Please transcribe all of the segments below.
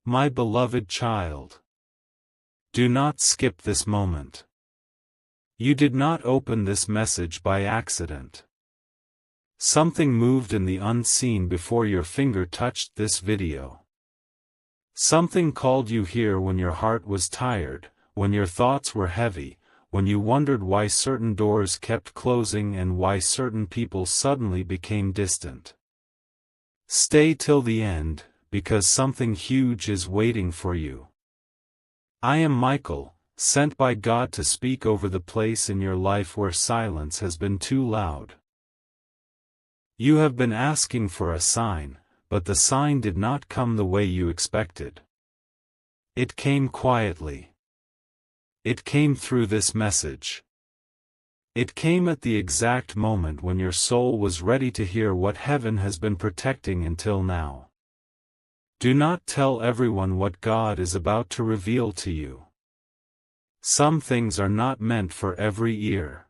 My beloved child, do not skip this moment. You did not open this message by accident. Something moved in the unseen before your finger touched this video. Something called you here when your heart was tired, when your thoughts were heavy, when you wondered why certain doors kept closing and why certain people suddenly became distant. Stay till the end, because something huge is waiting for you. I am Michael, sent by God to speak over the place in your life where silence has been too loud. You have been asking for a sign, but the sign did not come the way you expected. It came quietly. It came through this message. It came at the exact moment when your soul was ready to hear what heaven has been protecting until now. Do not tell everyone what God is about to reveal to you. Some things are not meant for every ear.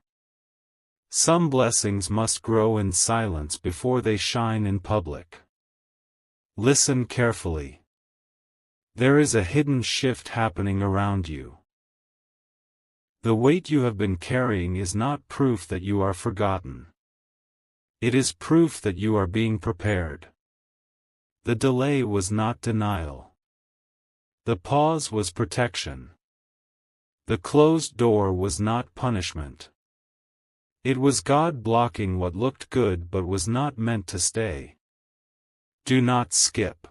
Some blessings must grow in silence before they shine in public. Listen carefully. There is a hidden shift happening around you. The weight you have been carrying is not proof that you are forgotten. It is proof that you are being prepared. The delay was not denial. The pause was protection. The closed door was not punishment. It was God blocking what looked good but was not meant to stay. Do not skip.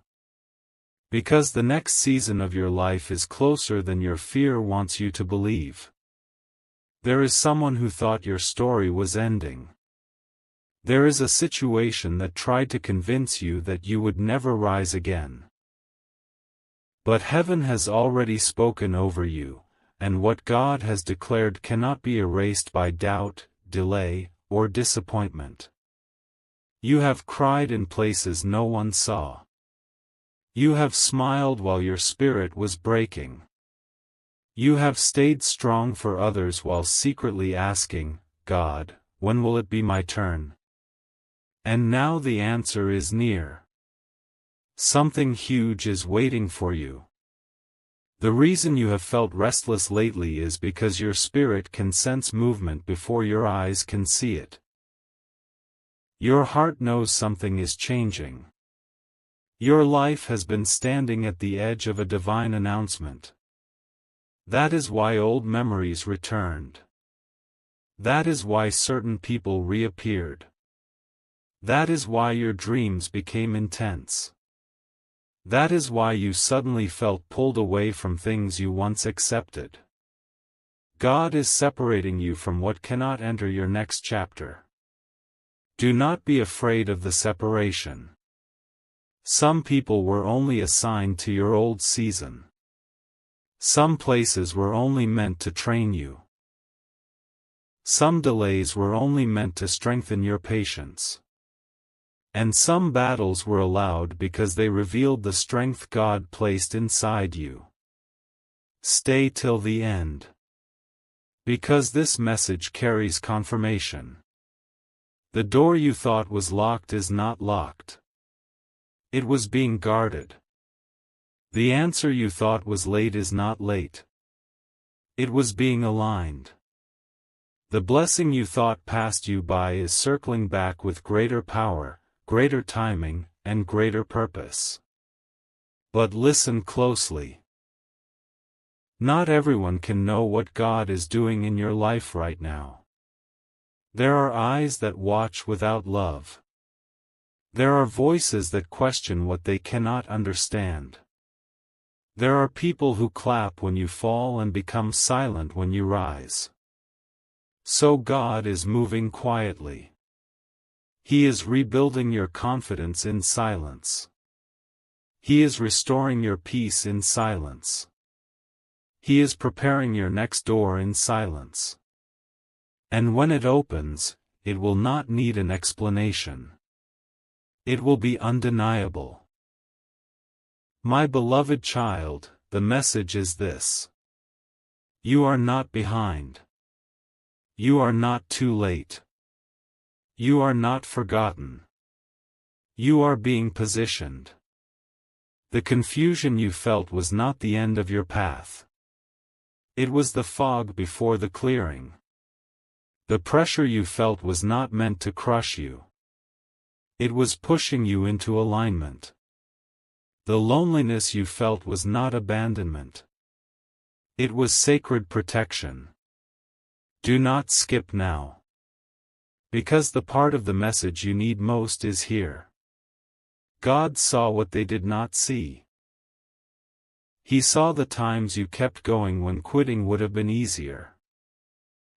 Because the next season of your life is closer than your fear wants you to believe. There is someone who thought your story was ending. There is a situation that tried to convince you that you would never rise again. But heaven has already spoken over you, and what God has declared cannot be erased by doubt, delay, or disappointment. You have cried in places no one saw. You have smiled while your spirit was breaking. You have stayed strong for others while secretly asking, God, when will it be my turn? And now the answer is near. Something huge is waiting for you. The reason you have felt restless lately is because your spirit can sense movement before your eyes can see it. Your heart knows something is changing. Your life has been standing at the edge of a divine announcement. That is why old memories returned. That is why certain people reappeared. That is why your dreams became intense. That is why you suddenly felt pulled away from things you once accepted. God is separating you from what cannot enter your next chapter. Do not be afraid of the separation. Some people were only assigned to your old season. Some places were only meant to train you. Some delays were only meant to strengthen your patience. And some battles were allowed because they revealed the strength God placed inside you. Stay till the end. Because this message carries confirmation. The door you thought was locked is not locked. It was being guarded. The answer you thought was late is not late. It was being aligned. The blessing you thought passed you by is circling back with greater power, greater timing, and greater purpose. But listen closely. Not everyone can know what God is doing in your life right now. There are eyes that watch without love. There are voices that question what they cannot understand. There are people who clap when you fall and become silent when you rise. So God is moving quietly. He is rebuilding your confidence in silence. He is restoring your peace in silence. He is preparing your next door in silence. And when it opens, it will not need an explanation. It will be undeniable. My beloved child, the message is this. You are not behind. You are not too late. You are not forgotten. You are being positioned. The confusion you felt was not the end of your path. It was the fog before the clearing. The pressure you felt was not meant to crush you. It was pushing you into alignment. The loneliness you felt was not abandonment. It was sacred protection. Do not skip now. Because the part of the message you need most is here. God saw what they did not see. He saw the times you kept going when quitting would have been easier.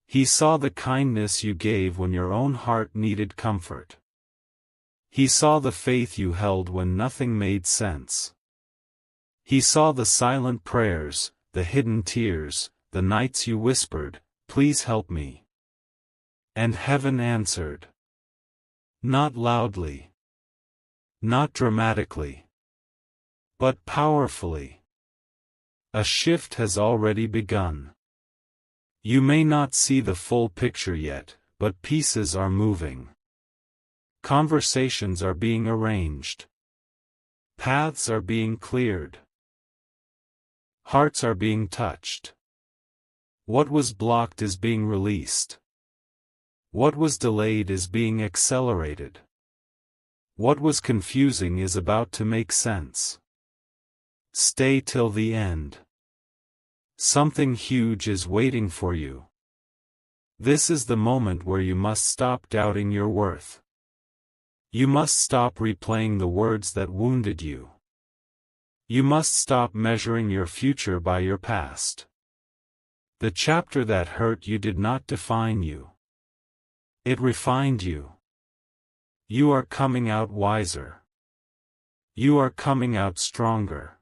He saw the kindness you gave when your own heart needed comfort. He saw the faith you held when nothing made sense. He saw the silent prayers, the hidden tears, the nights you whispered, "Please help me." And heaven answered. Not loudly. Not dramatically. But powerfully. A shift has already begun. You may not see the full picture yet, but pieces are moving. Conversations are being arranged. Paths are being cleared. Hearts are being touched. What was blocked is being released. What was delayed is being accelerated. What was confusing is about to make sense. Stay till the end. Something huge is waiting for you. This is the moment where you must stop doubting your worth. You must stop replaying the words that wounded you. You must stop measuring your future by your past. The chapter that hurt you did not define you. It refined you. You are coming out wiser. You are coming out stronger.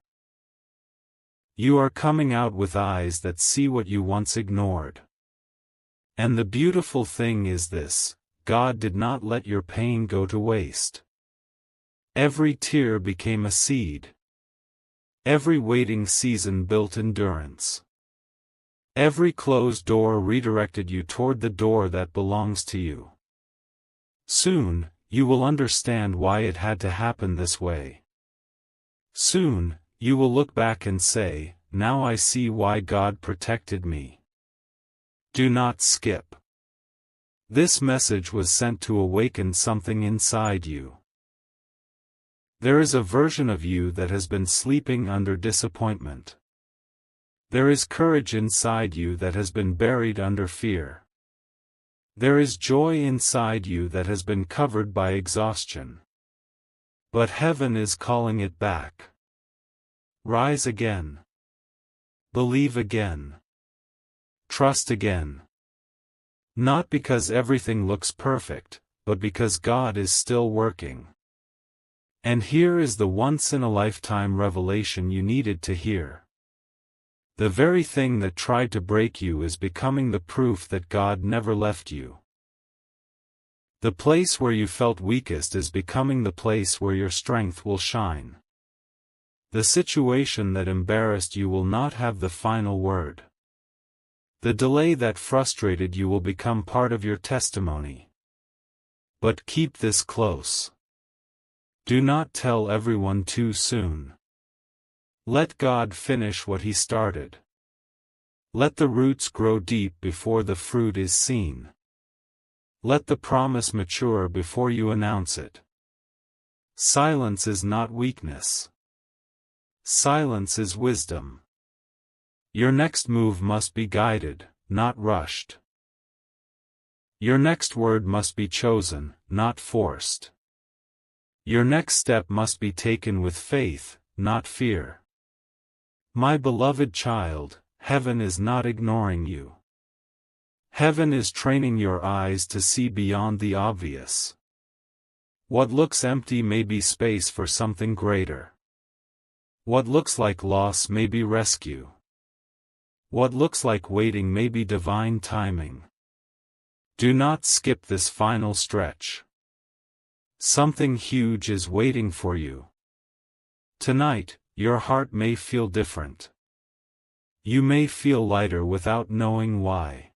You are coming out with eyes that see what you once ignored. And the beautiful thing is this: God did not let your pain go to waste. Every tear became a seed. Every waiting season built endurance. Every closed door redirected you toward the door that belongs to you. Soon, you will understand why it had to happen this way. Soon, you will look back and say, "Now I see why God protected me." Do not skip. This message was sent to awaken something inside you. There is a version of you that has been sleeping under disappointment. There is courage inside you that has been buried under fear. There is joy inside you that has been covered by exhaustion. But heaven is calling it back. Rise again. Believe again. Trust again. Not because everything looks perfect, but because God is still working. And here is the once-in-a-lifetime revelation you needed to hear. The very thing that tried to break you is becoming the proof that God never left you. The place where you felt weakest is becoming the place where your strength will shine. The situation that embarrassed you will not have the final word. The delay that frustrated you will become part of your testimony. But keep this close. Do not tell everyone too soon. Let God finish what He started. Let the roots grow deep before the fruit is seen. Let the promise mature before you announce it. Silence is not weakness. Silence is wisdom. Your next move must be guided, not rushed. Your next word must be chosen, not forced. Your next step must be taken with faith, not fear. My beloved child, heaven is not ignoring you. Heaven is training your eyes to see beyond the obvious. What looks empty may be space for something greater. What looks like loss may be rescue. What looks like waiting may be divine timing. Do not skip this final stretch. Something huge is waiting for you. Tonight, your heart may feel different. You may feel lighter without knowing why.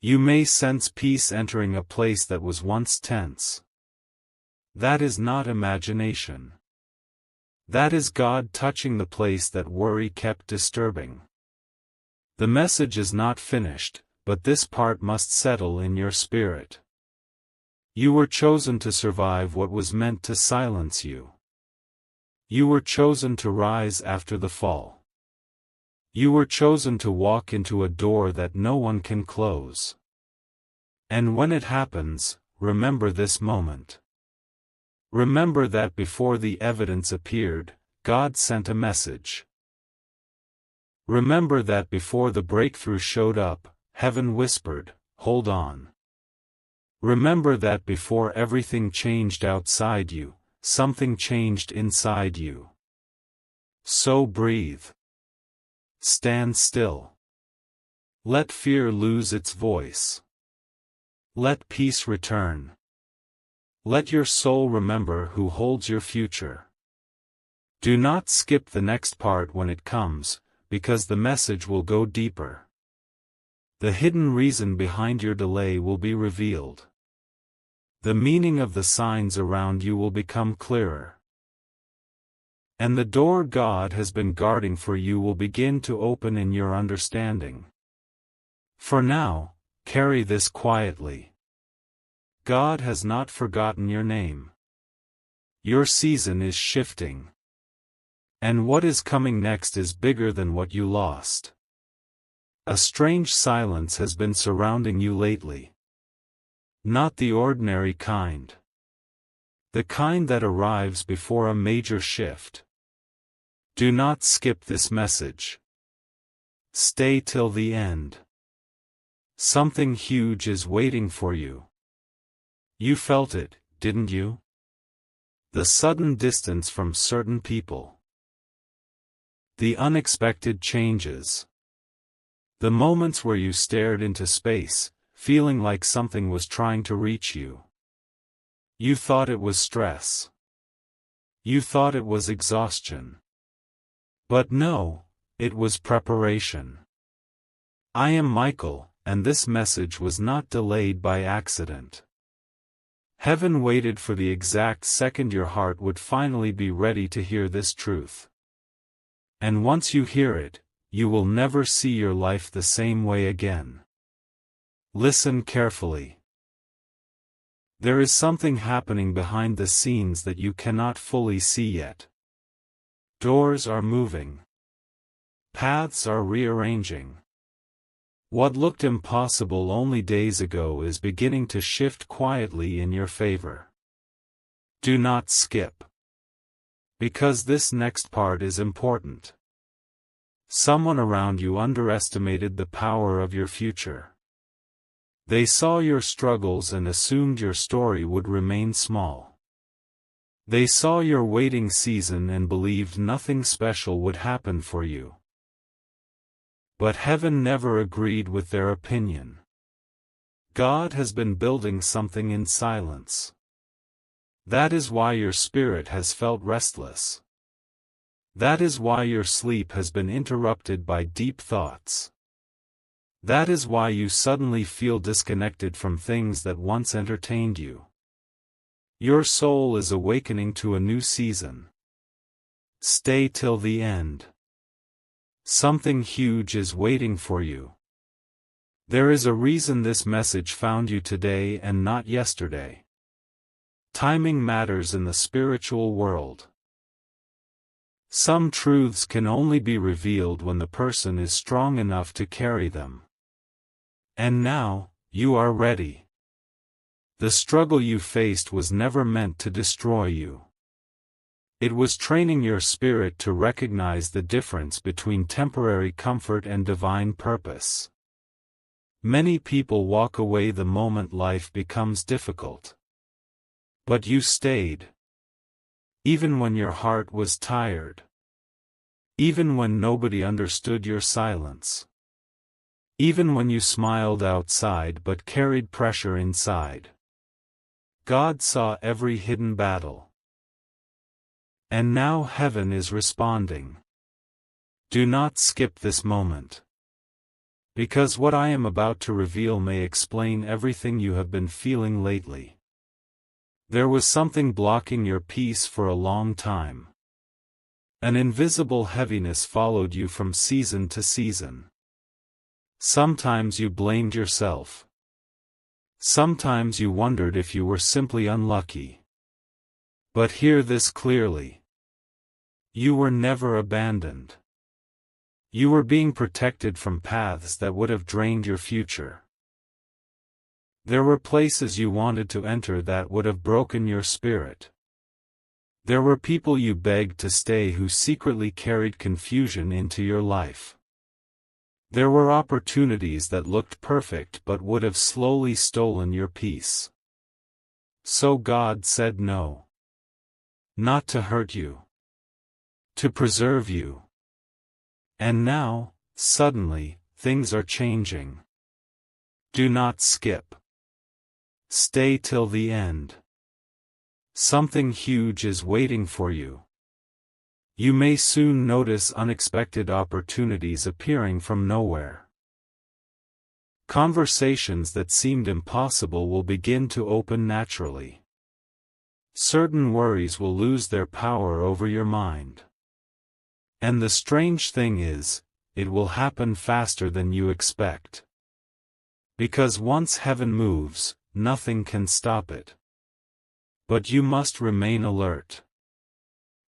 You may sense peace entering a place that was once tense. That is not imagination. That is God touching the place that worry kept disturbing. The message is not finished, but this part must settle in your spirit. You were chosen to survive what was meant to silence you. You were chosen to rise after the fall. You were chosen to walk into a door that no one can close. And when it happens, remember this moment. Remember that before the evidence appeared, God sent a message. Remember that before the breakthrough showed up, heaven whispered, "Hold on." Remember that before everything changed outside you, something changed inside you. So breathe. Stand still. Let fear lose its voice. Let peace return. Let your soul remember who holds your future. Do not skip the next part when it comes, because the message will go deeper. The hidden reason behind your delay will be revealed. The meaning of the signs around you will become clearer. And the door God has been guarding for you will begin to open in your understanding. For now, carry this quietly. God has not forgotten your name. Your season is shifting. And what is coming next is bigger than what you lost. A strange silence has been surrounding you lately. Not the ordinary kind. The kind that arrives before a major shift. Do not skip this message. Stay till the end. Something huge is waiting for you. You felt it, didn't you? The sudden distance from certain people. The unexpected changes. The moments where you stared into space, feeling like something was trying to reach you. You thought it was stress. You thought it was exhaustion. But no, it was preparation. I am Michael, and this message was not delayed by accident. Heaven waited for the exact second your heart would finally be ready to hear this truth. And once you hear it, you will never see your life the same way again. Listen carefully. There is something happening behind the scenes that you cannot fully see yet. Doors are moving. Paths are rearranging. What looked impossible only days ago is beginning to shift quietly in your favor. Do not skip. Because this next part is important. Someone around you underestimated the power of your future. They saw your struggles and assumed your story would remain small. They saw your waiting season and believed nothing special would happen for you. But heaven never agreed with their opinion. God has been building something in silence. That is why your spirit has felt restless. That is why your sleep has been interrupted by deep thoughts. That is why you suddenly feel disconnected from things that once entertained you. Your soul is awakening to a new season. Stay till the end. Something huge is waiting for you. There is a reason this message found you today and not yesterday. Timing matters in the spiritual world. Some truths can only be revealed when the person is strong enough to carry them. And now, you are ready. The struggle you faced was never meant to destroy you. It was training your spirit to recognize the difference between temporary comfort and divine purpose. Many people walk away the moment life becomes difficult. But you stayed. Even when your heart was tired. Even when nobody understood your silence. Even when you smiled outside but carried pressure inside. God saw every hidden battle. And now heaven is responding. Do not skip this moment. Because what I am about to reveal may explain everything you have been feeling lately. There was something blocking your peace for a long time. An invisible heaviness followed you from season to season. Sometimes you blamed yourself. Sometimes you wondered if you were simply unlucky. But hear this clearly. You were never abandoned. You were being protected from paths that would have drained your future. There were places you wanted to enter that would have broken your spirit. There were people you begged to stay who secretly carried confusion into your life. There were opportunities that looked perfect but would have slowly stolen your peace. So God said no. Not to hurt you. To preserve you. And now, suddenly, things are changing. Do not skip. Stay till the end. Something huge is waiting for you. You may soon notice unexpected opportunities appearing from nowhere. Conversations that seemed impossible will begin to open naturally. Certain worries will lose their power over your mind. And the strange thing is, it will happen faster than you expect. Because once heaven moves, nothing can stop it. But you must remain alert.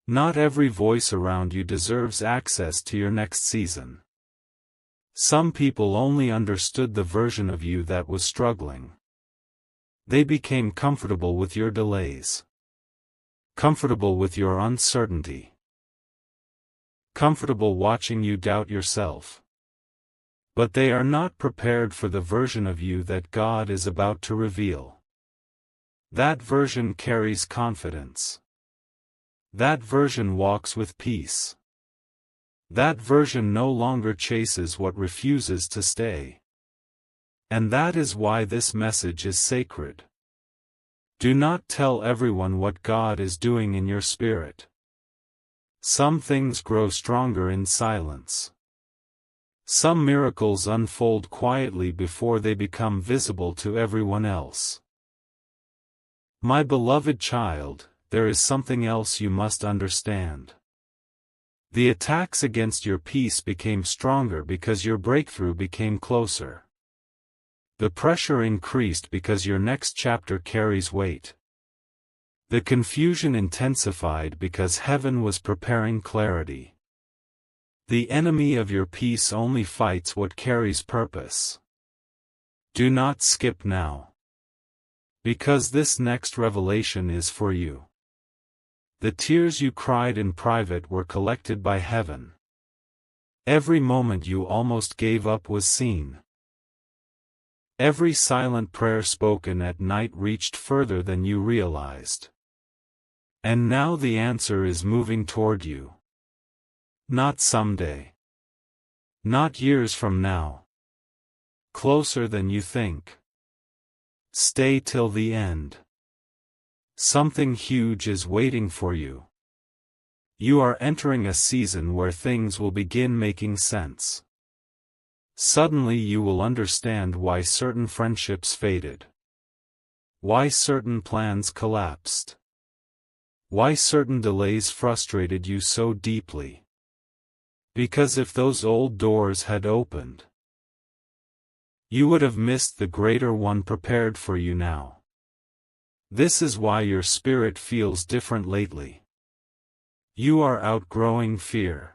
Not every voice around you deserves access to your next season. Some people only understood the version of you that was struggling. They became comfortable with your delays. Comfortable with your uncertainty. Comfortable watching you doubt yourself. But they are not prepared for the version of you that God is about to reveal. That version carries confidence. That version walks with peace. That version no longer chases what refuses to stay. And that is why this message is sacred. Do not tell everyone what God is doing in your spirit. Some things grow stronger in silence. Some miracles unfold quietly before they become visible to everyone else. My beloved child, there is something else you must understand. The attacks against your peace became stronger because your breakthrough became closer. The pressure increased because your next chapter carries weight. The confusion intensified because heaven was preparing clarity. The enemy of your peace only fights what carries purpose. Do not skip now. Because this next revelation is for you. The tears you cried in private were collected by heaven. Every moment you almost gave up was seen. Every silent prayer spoken at night reached further than you realized. And now the answer is moving toward you. Not someday. Not years from now. Closer than you think. Stay till the end. Something huge is waiting for you. You are entering a season where things will begin making sense. Suddenly you will understand why certain friendships faded. Why certain plans collapsed. Why certain delays frustrated you so deeply. Because if those old doors had opened, you would have missed the greater one prepared for you now. This is why your spirit feels different lately. You are outgrowing fear.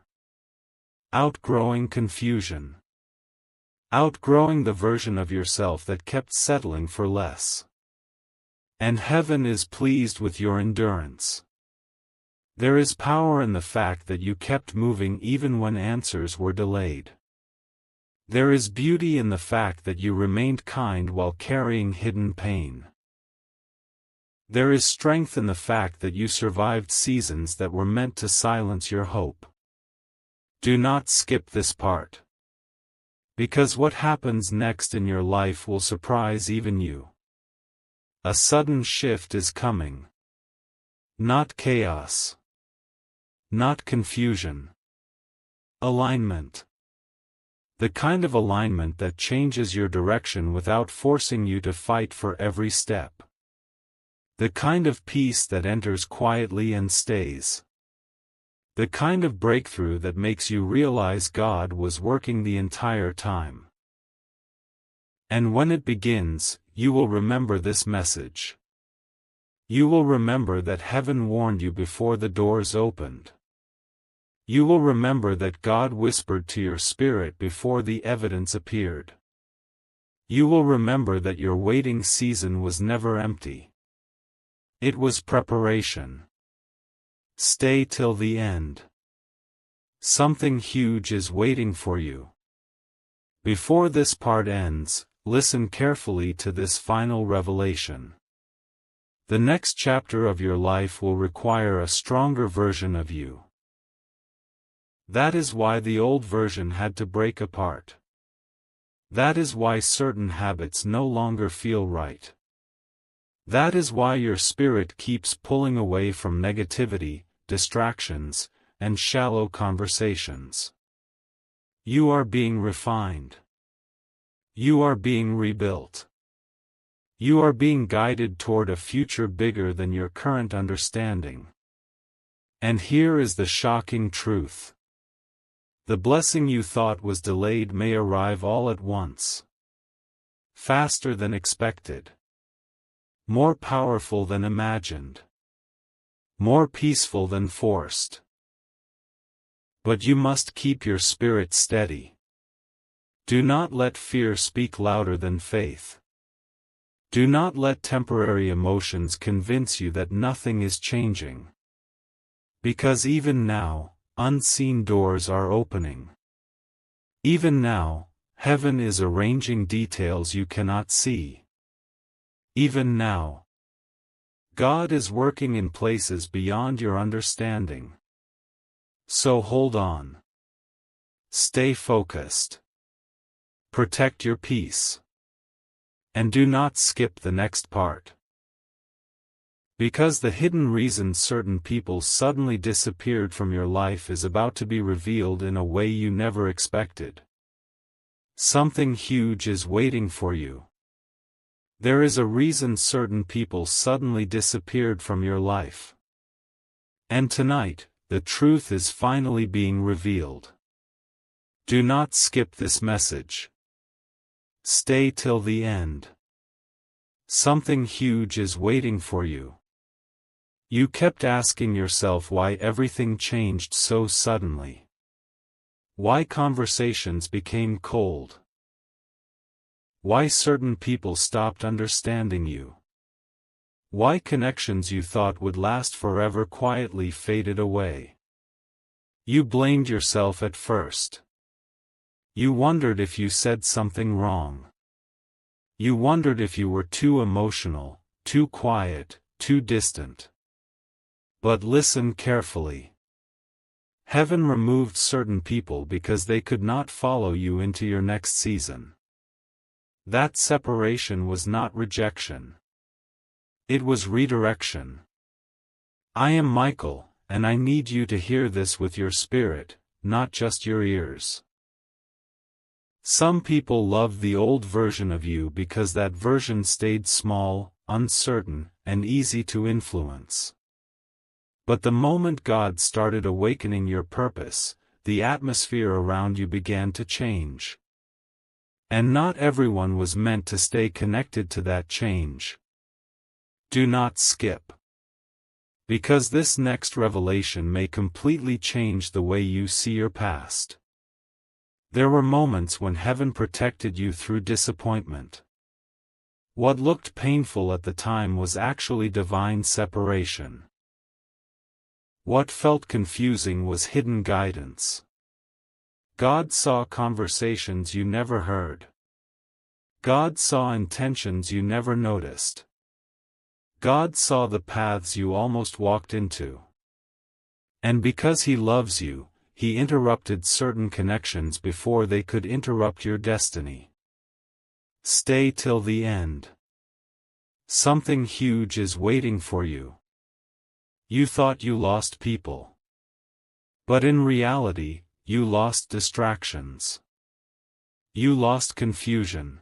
Outgrowing confusion. Outgrowing the version of yourself that kept settling for less. And heaven is pleased with your endurance. There is power in the fact that you kept moving even when answers were delayed. There is beauty in the fact that you remained kind while carrying hidden pain. There is strength in the fact that you survived seasons that were meant to silence your hope. Do not skip this part. Because what happens next in your life will surprise even you. A sudden shift is coming. Not chaos. Not confusion. Alignment. The kind of alignment that changes your direction without forcing you to fight for every step. The kind of peace that enters quietly and stays. The kind of breakthrough that makes you realize God was working the entire time. And when it begins, you will remember this message. You will remember that heaven warned you before the doors opened. You will remember that God whispered to your spirit before the evidence appeared. You will remember that your waiting season was never empty. It was preparation. Stay till the end. Something huge is waiting for you. Before this part ends, listen carefully to this final revelation. The next chapter of your life will require a stronger version of you. That is why the old version had to break apart. That is why certain habits no longer feel right. That is why your spirit keeps pulling away from negativity, distractions, and shallow conversations. You are being refined. You are being rebuilt. You are being guided toward a future bigger than your current understanding. And here is the shocking truth. The blessing you thought was delayed may arrive all at once. Faster than expected. More powerful than imagined. More peaceful than forced. But you must keep your spirit steady. Do not let fear speak louder than faith. Do not let temporary emotions convince you that nothing is changing. Because even now, unseen doors are opening. Even now, heaven is arranging details you cannot see. Even now, God is working in places beyond your understanding. So hold on. Stay focused. Protect your peace. And do not skip the next part. Because the hidden reason certain people suddenly disappeared from your life is about to be revealed in a way you never expected. Something huge is waiting for you. There is a reason certain people suddenly disappeared from your life. And tonight, the truth is finally being revealed. Do not skip this message. Stay till the end. Something huge is waiting for you. You kept asking yourself why everything changed so suddenly. Why conversations became cold. Why certain people stopped understanding you. Why connections you thought would last forever quietly faded away. You blamed yourself at first. You wondered if you said something wrong. You wondered if you were too emotional, too quiet, too distant. But listen carefully. Heaven removed certain people because they could not follow you into your next season. That separation was not rejection. It was redirection. I am Michael, and I need you to hear this with your spirit, not just your ears. Some people loved the old version of you because that version stayed small, uncertain, and easy to influence. But the moment God started awakening your purpose, the atmosphere around you began to change. And not everyone was meant to stay connected to that change. Do not skip. Because this next revelation may completely change the way you see your past. There were moments when heaven protected you through disappointment. What looked painful at the time was actually divine separation. What felt confusing was hidden guidance. God saw conversations you never heard. God saw intentions you never noticed. God saw the paths you almost walked into. And because He loves you, He interrupted certain connections before they could interrupt your destiny. Stay till the end. Something huge is waiting for you. You thought you lost people. But in reality, you lost distractions. You lost confusion.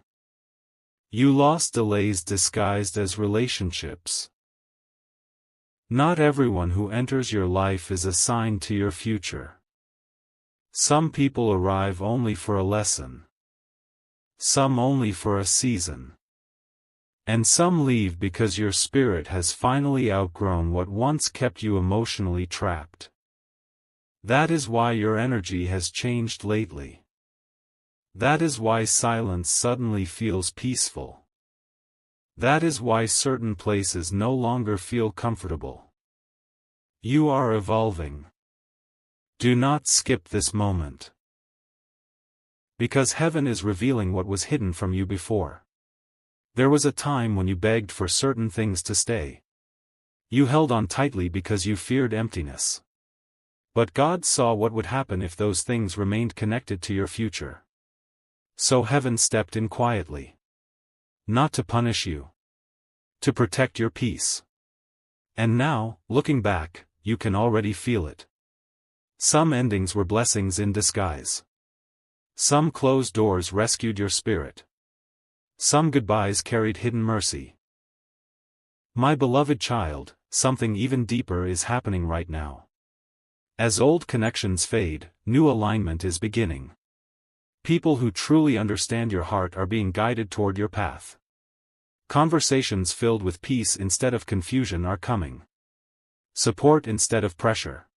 You lost delays disguised as relationships. Not everyone who enters your life is assigned to your future. Some people arrive only for a lesson. Some only for a season. And some leave because your spirit has finally outgrown what once kept you emotionally trapped. That is why your energy has changed lately. That is why silence suddenly feels peaceful. That is why certain places no longer feel comfortable. You are evolving. Do not skip this moment. Because heaven is revealing what was hidden from you before. There was a time when you begged for certain things to stay. You held on tightly because you feared emptiness. But God saw what would happen if those things remained connected to your future. So heaven stepped in quietly. Not to punish you. To protect your peace. And now, looking back, you can already feel it. Some endings were blessings in disguise. Some closed doors rescued your spirit. Some goodbyes carried hidden mercy. My beloved child, something even deeper is happening right now. As old connections fade, new alignment is beginning. People who truly understand your heart are being guided toward your path. Conversations filled with peace instead of confusion are coming. Support instead of pressure.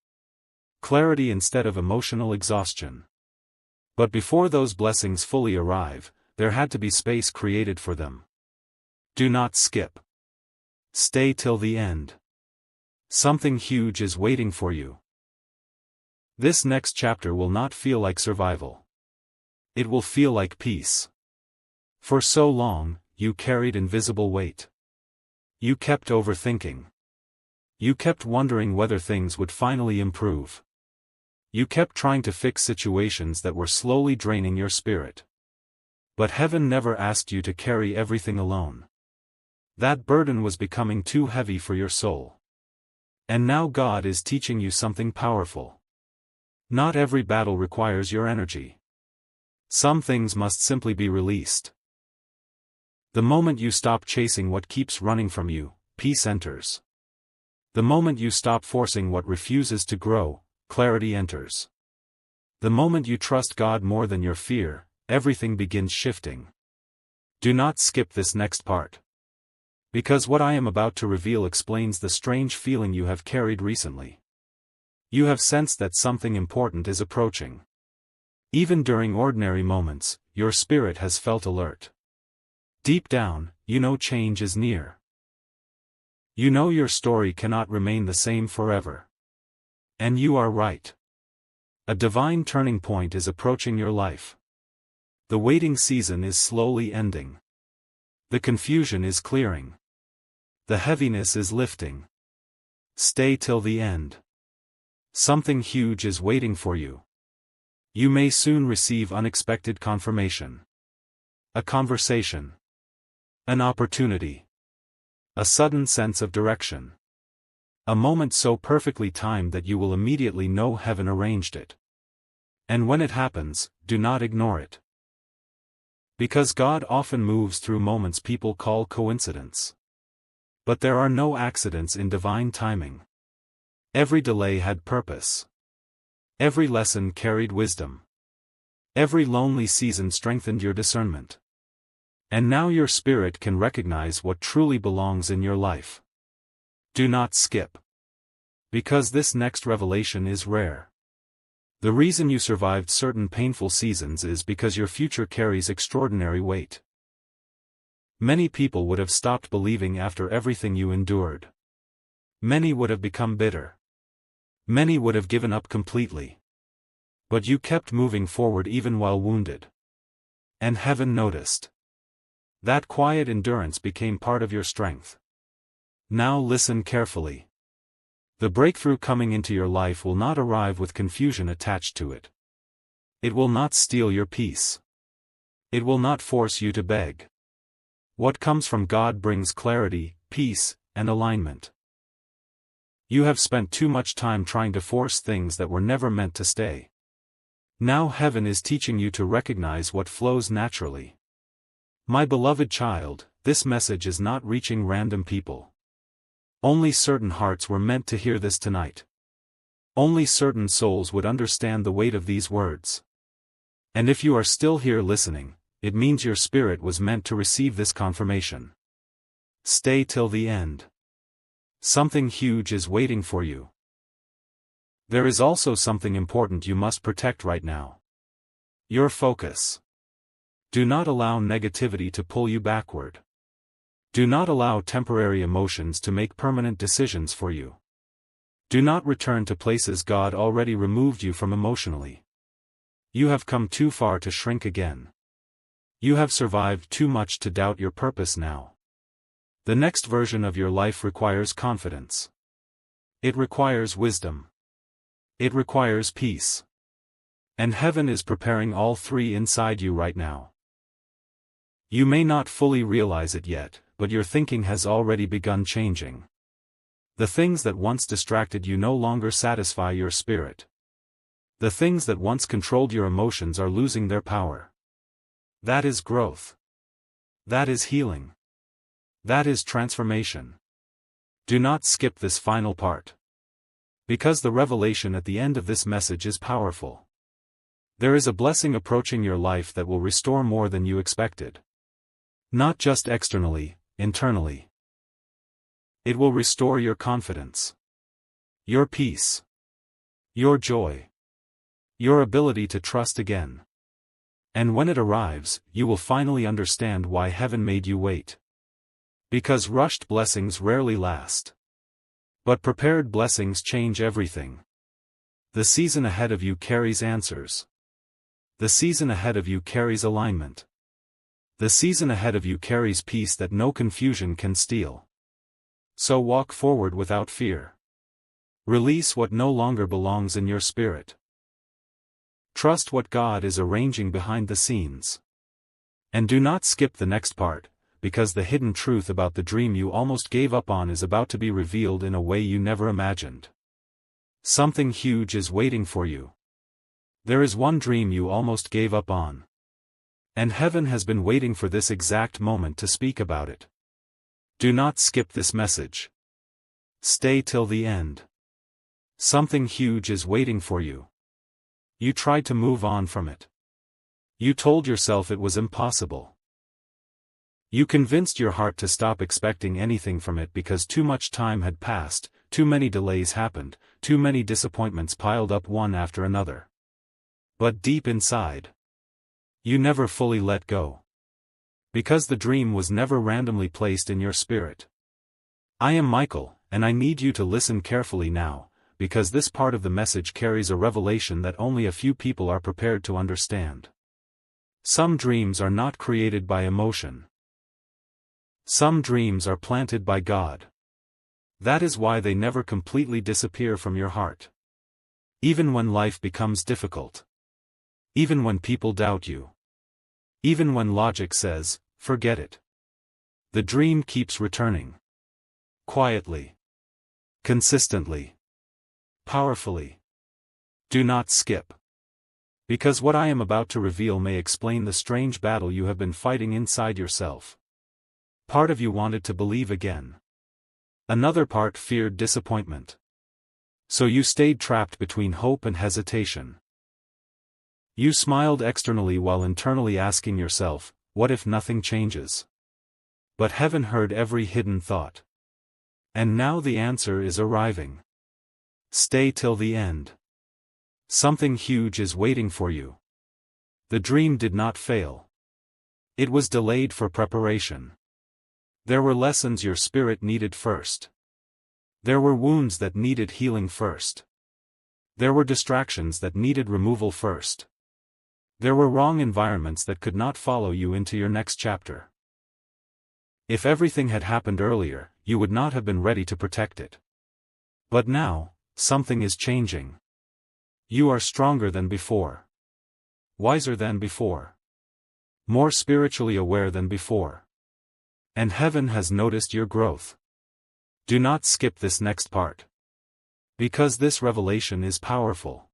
Clarity instead of emotional exhaustion. But before those blessings fully arrive, there had to be space created for them. Do not skip. Stay till the end. Something huge is waiting for you. This next chapter will not feel like survival. It will feel like peace. For so long, you carried invisible weight. You kept overthinking. You kept wondering whether things would finally improve. You kept trying to fix situations that were slowly draining your spirit. But heaven never asked you to carry everything alone. That burden was becoming too heavy for your soul. And now God is teaching you something powerful. Not every battle requires your energy. Some things must simply be released. The moment you stop chasing what keeps running from you, peace enters. The moment you stop forcing what refuses to grow, clarity enters. The moment you trust God more than your fear, everything begins shifting. Do not skip this next part. Because what I am about to reveal explains the strange feeling you have carried recently. You have sensed that something important is approaching. Even during ordinary moments, your spirit has felt alert. Deep down, you know change is near. You know your story cannot remain the same forever. And you are right. A divine turning point is approaching your life. The waiting season is slowly ending. The confusion is clearing. The heaviness is lifting. Stay till the end. Something huge is waiting for you. You may soon receive unexpected confirmation. A conversation. An opportunity. A sudden sense of direction. A moment so perfectly timed that you will immediately know heaven arranged it. And when it happens, do not ignore it. Because God often moves through moments people call coincidence. But there are no accidents in divine timing. Every delay had purpose. Every lesson carried wisdom. Every lonely season strengthened your discernment. And now your spirit can recognize what truly belongs in your life. Do not skip. Because this next revelation is rare. The reason you survived certain painful seasons is because your future carries extraordinary weight. Many people would have stopped believing after everything you endured. Many would have become bitter. Many would have given up completely. But you kept moving forward even while wounded. And heaven noticed. That quiet endurance became part of your strength. Now listen carefully. The breakthrough coming into your life will not arrive with confusion attached to it. It will not steal your peace. It will not force you to beg. What comes from God brings clarity, peace, and alignment. You have spent too much time trying to force things that were never meant to stay. Now heaven is teaching you to recognize what flows naturally. My beloved child, this message is not reaching random people. Only certain hearts were meant to hear this tonight. Only certain souls would understand the weight of these words. And if you are still here listening, it means your spirit was meant to receive this confirmation. Stay till the end. Something huge is waiting for you. There is also something important you must protect right now. Your focus. Do not allow negativity to pull you backward. Do not allow temporary emotions to make permanent decisions for you. Do not return to places God already removed you from emotionally. You have come too far to shrink again. You have survived too much to doubt your purpose now. The next version of your life requires confidence. It requires wisdom. It requires peace. And heaven is preparing all three inside you right now. You may not fully realize it yet, but your thinking has already begun changing. The things that once distracted you no longer satisfy your spirit. The things that once controlled your emotions are losing their power. That is growth. That is healing. That is transformation. Do not skip this final part. Because the revelation at the end of this message is powerful. There is a blessing approaching your life that will restore more than you expected. Not just externally, internally. It will restore your confidence, your peace, your joy, your ability to trust again. And when it arrives, you will finally understand why heaven made you wait. Because rushed blessings rarely last. But prepared blessings change everything. The season ahead of you carries answers. The season ahead of you carries alignment. The season ahead of you carries peace that no confusion can steal. So walk forward without fear. Release what no longer belongs in your spirit. Trust what God is arranging behind the scenes. And do not skip the next part, because the hidden truth about the dream you almost gave up on is about to be revealed in a way you never imagined. Something huge is waiting for you. There is one dream you almost gave up on. And heaven has been waiting for this exact moment to speak about it. Do not skip this message. Stay till the end. Something huge is waiting for you. You tried to move on from it. You told yourself it was impossible. You convinced your heart to stop expecting anything from it because too much time had passed, too many delays happened, too many disappointments piled up one after another. But deep inside, you never fully let go. Because the dream was never randomly placed in your spirit. I am Michael, and I need you to listen carefully now, because this part of the message carries a revelation that only a few people are prepared to understand. Some dreams are not created by emotion. Some dreams are planted by God. That is why they never completely disappear from your heart. Even when life becomes difficult. Even when people doubt you. Even when logic says, forget it. The dream keeps returning. Quietly. Consistently. Powerfully. Do not skip. Because what I am about to reveal may explain the strange battle you have been fighting inside yourself. Part of you wanted to believe again. Another part feared disappointment. So you stayed trapped between hope and hesitation. You smiled externally while internally asking yourself, what if nothing changes? But heaven heard every hidden thought. And now the answer is arriving. Stay till the end. Something huge is waiting for you. The dream did not fail. It was delayed for preparation. There were lessons your spirit needed first. There were wounds that needed healing first. There were distractions that needed removal first. There were wrong environments that could not follow you into your next chapter. If everything had happened earlier, you would not have been ready to protect it. But now, something is changing. You are stronger than before. Wiser than before. More spiritually aware than before. And heaven has noticed your growth. Do not skip this next part. Because this revelation is powerful.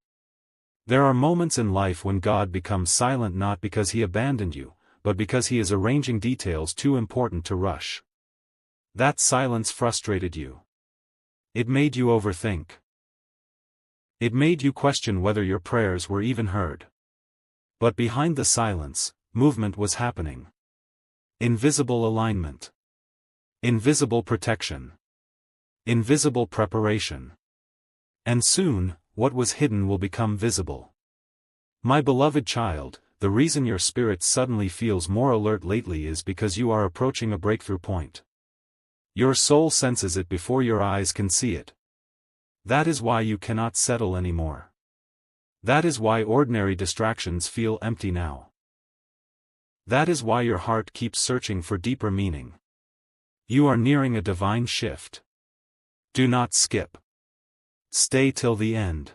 There are moments in life when God becomes silent not because He abandoned you, but because He is arranging details too important to rush. That silence frustrated you. It made you overthink. It made you question whether your prayers were even heard. But behind the silence, movement was happening. Invisible alignment. Invisible protection. Invisible preparation. And soon, what was hidden will become visible. My beloved child, the reason your spirit suddenly feels more alert lately is because you are approaching a breakthrough point. Your soul senses it before your eyes can see it. That is why you cannot settle anymore. That is why ordinary distractions feel empty now. That is why your heart keeps searching for deeper meaning. You are nearing a divine shift. Do not skip. Stay till the end.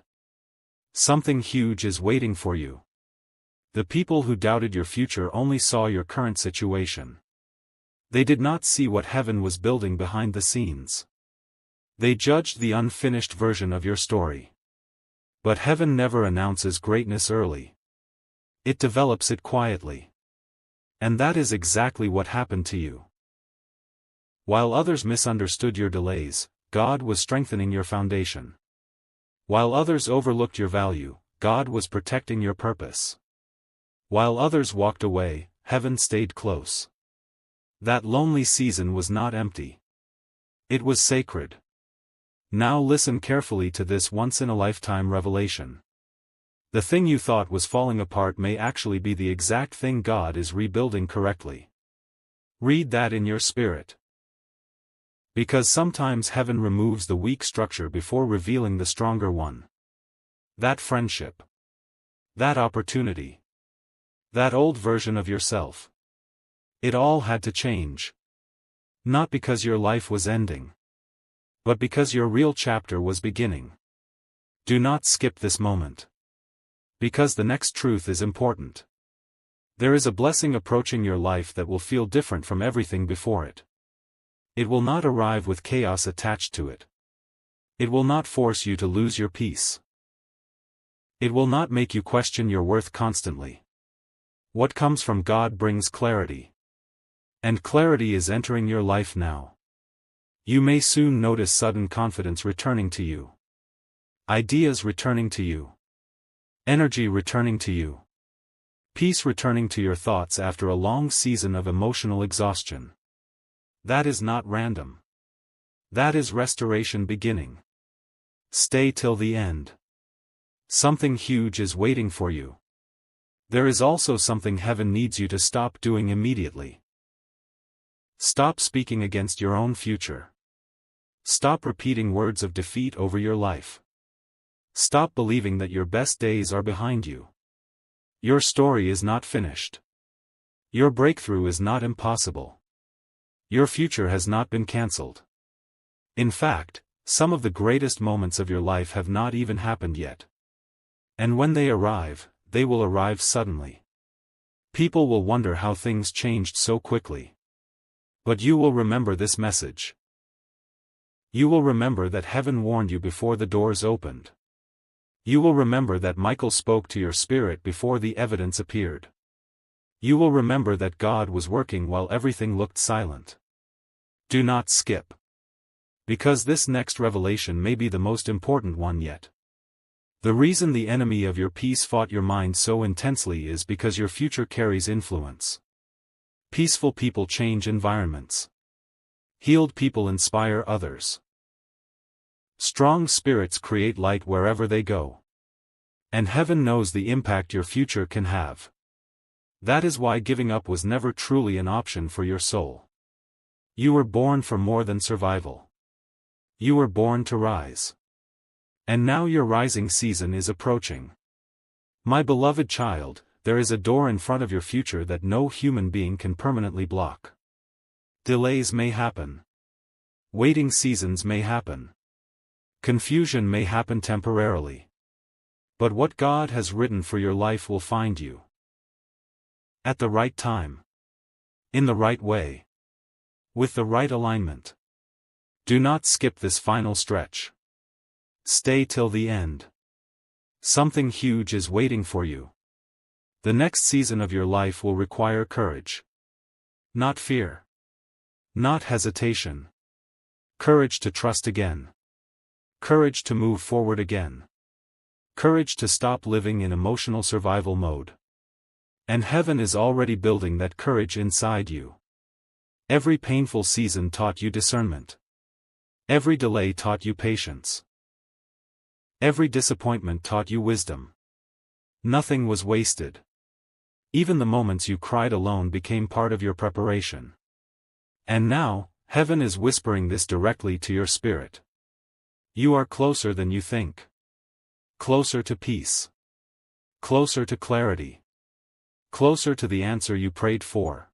Something huge is waiting for you. The people who doubted your future only saw your current situation. They did not see what heaven was building behind the scenes. They judged the unfinished version of your story. But heaven never announces greatness early. It develops it quietly. And that is exactly what happened to you. While others misunderstood your delays, God was strengthening your foundation. While others overlooked your value, God was protecting your purpose. While others walked away, heaven stayed close. That lonely season was not empty. It was sacred. Now listen carefully to this once-in-a-lifetime revelation. The thing you thought was falling apart may actually be the exact thing God is rebuilding correctly. Read that in your spirit. Because sometimes heaven removes the weak structure before revealing the stronger one. That friendship. That opportunity. That old version of yourself. It all had to change. Not because your life was ending. But because your real chapter was beginning. Do not skip this moment. Because the next truth is important. There is a blessing approaching your life that will feel different from everything before it. It will not arrive with chaos attached to it. It will not force you to lose your peace. It will not make you question your worth constantly. What comes from God brings clarity. And clarity is entering your life now. You may soon notice sudden confidence returning to you. Ideas returning to you. Energy returning to you. Peace returning to your thoughts after a long season of emotional exhaustion. That is not random. That is restoration beginning. Stay till the end. Something huge is waiting for you. There is also something heaven needs you to stop doing immediately. Stop speaking against your own future. Stop repeating words of defeat over your life. Stop believing that your best days are behind you. Your story is not finished. Your breakthrough is not impossible. Your future has not been cancelled. In fact, some of the greatest moments of your life have not even happened yet. And when they arrive, they will arrive suddenly. People will wonder how things changed so quickly. But you will remember this message. You will remember that heaven warned you before the doors opened. You will remember that Michael spoke to your spirit before the evidence appeared. You will remember that God was working while everything looked silent. Do not skip. Because this next revelation may be the most important one yet. The reason the enemy of your peace fought your mind so intensely is because your future carries influence. Peaceful people change environments. Healed people inspire others. Strong spirits create light wherever they go. And heaven knows the impact your future can have. That is why giving up was never truly an option for your soul. You were born for more than survival. You were born to rise. And now your rising season is approaching. My beloved child, there is a door in front of your future that no human being can permanently block. Delays may happen. Waiting seasons may happen. Confusion may happen temporarily. But what God has written for your life will find you. At the right time. In the right way. With the right alignment. Do not skip this final stretch. Stay till the end. Something huge is waiting for you. The next season of your life will require courage. Not fear. Not hesitation. Courage to trust again. Courage to move forward again. Courage to stop living in emotional survival mode. And heaven is already building that courage inside you. Every painful season taught you discernment. Every delay taught you patience. Every disappointment taught you wisdom. Nothing was wasted. Even the moments you cried alone became part of your preparation. And now, heaven is whispering this directly to your spirit. You are closer than you think. Closer to peace. Closer to clarity. Closer to the answer you prayed for.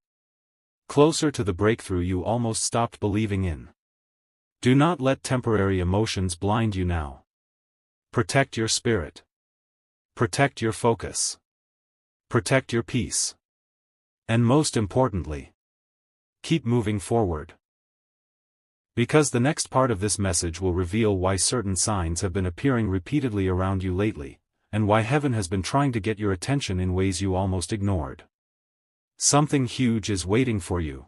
Closer to the breakthrough you almost stopped believing in. Do not let temporary emotions blind you now. Protect your spirit. Protect your focus. Protect your peace. And most importantly, keep moving forward. Because the next part of this message will reveal why certain signs have been appearing repeatedly around you lately, and why heaven has been trying to get your attention in ways you almost ignored. Something huge is waiting for you.